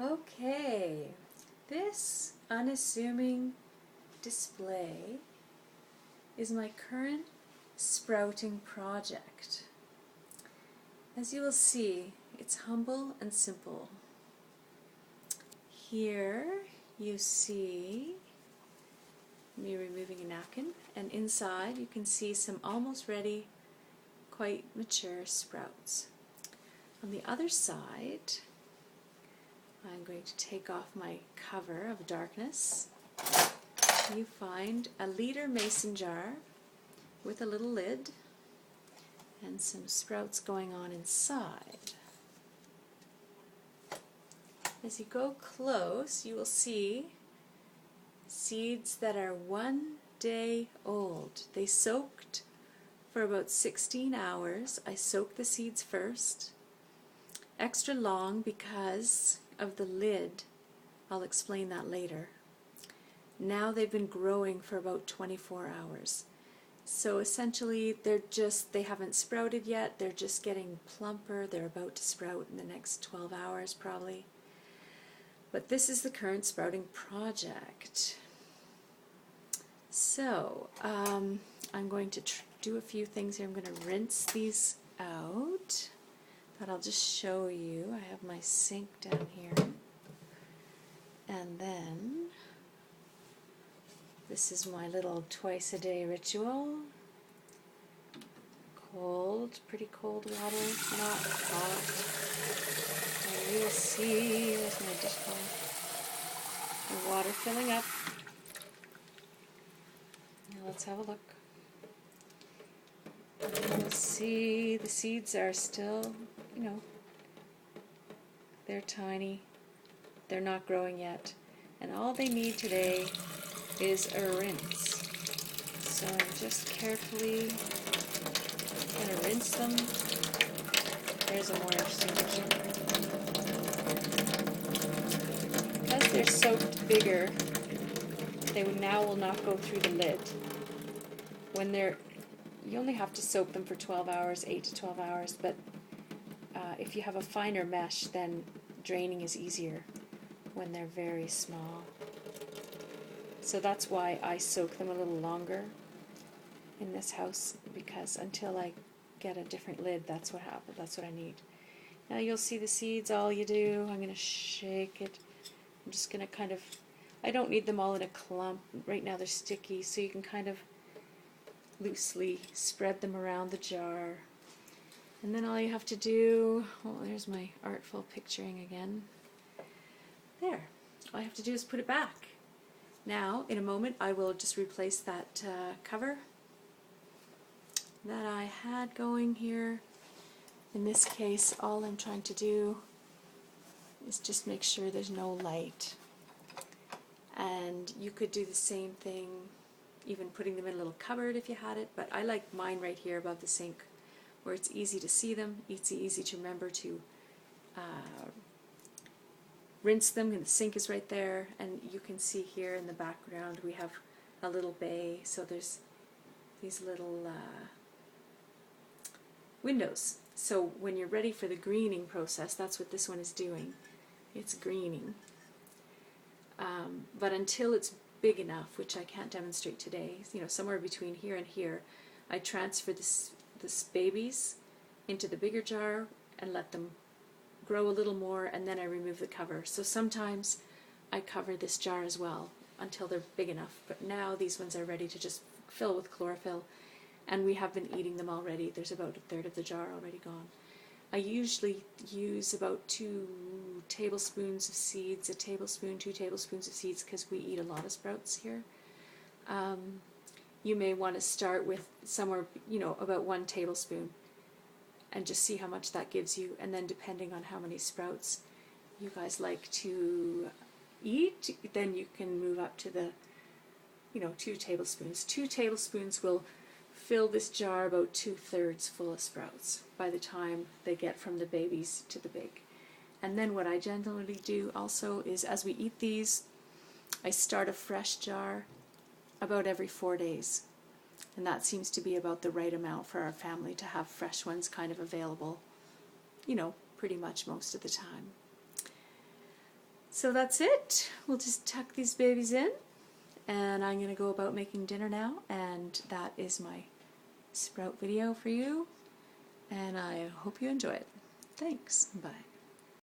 Okay, this unassuming display is my current sprouting project. As you will see, it's humble and simple. Here you see me removing a napkin, and inside you can see some almost ready, quite mature sprouts. On the other side, I'm going to take off my cover of darkness. You find a liter mason jar with a little lid and some sprouts going on inside. As you go close, you will see seeds that are 1 day old. They soaked for about 16 hours. I soaked the seeds first. Extra long because of the lid. I'll explain that later. Now they've been growing for about 24 hours. So essentially they haven't sprouted yet. They're just getting plumper. They're about to sprout in the next 12 hours probably. But this is the current sprouting project. So I'm going to do a few things here. I'm going to rinse these out. But I'll just show you. I have my sink down here. And then this is my little twice a day ritual. Cold, pretty cold water, not hot. And you will see, there's my dishcloth. The water filling up. Now let's have a look. And you'll see the seeds are still, they're tiny. They're not growing yet. And all they need today is a rinse. So I'm just carefully going to rinse them. There's a more interesting picture. Because they're soaked bigger, they now will not go through the lid. You only have to soak them for 12 hours, 8 to 12 hours, but if you have a finer mesh, then draining is easier when they're very small. So that's why I soak them a little longer in this house, because until I get a different lid, that's what happens. That's what I need. Now you'll see the seeds. All you do, I'm going to shake it. I'm just going to I don't need them all in a clump. Right now they're sticky, so you can kind of loosely spread them around the jar. And then all you have to do, there's my artful picturing again. There. All I have to do is put it back. Now, in a moment, I will just replace that cover that I had going here. In this case, all I'm trying to do is just make sure there's no light. And you could do the same thing, even putting them in a little cupboard if you had it, but I like mine right here above the sink, where it's easy to see them, it's easy to remember to rinse them, and the sink is right there, and you can see here in the background we have a little bay, so there's these little windows. So when you're ready for the greening process, that's what this one is doing. It's greening. But until it's big enough, which I can't demonstrate today, somewhere between here and here, I transfer this babies into the bigger jar and let them grow a little more, and then I remove the cover. So sometimes I cover this jar as well until they're big enough, but now these ones are ready to just fill with chlorophyll, and we have been eating them already. There's about 1/3 of the jar already gone. I usually use about 2 tablespoons of seeds, 1 tablespoon, 2 tablespoons of seeds, because we eat a lot of sprouts here. You may want to start with somewhere, about 1 tablespoon and just see how much that gives you, and then depending on how many sprouts you guys like to eat, then you can move up to the 2 tablespoons. 2 tablespoons will fill this jar about 2/3 full of sprouts by the time they get from the babies to the big. And then what I generally do also is, as we eat these, I start a fresh jar about every 4 days. And that seems to be about the right amount for our family to have fresh ones kind of available, pretty much most of the time. So that's it. We'll just tuck these babies in, and I'm going to go about making dinner now, and that is my sprout video for you, and I hope you enjoy it. Thanks. Bye.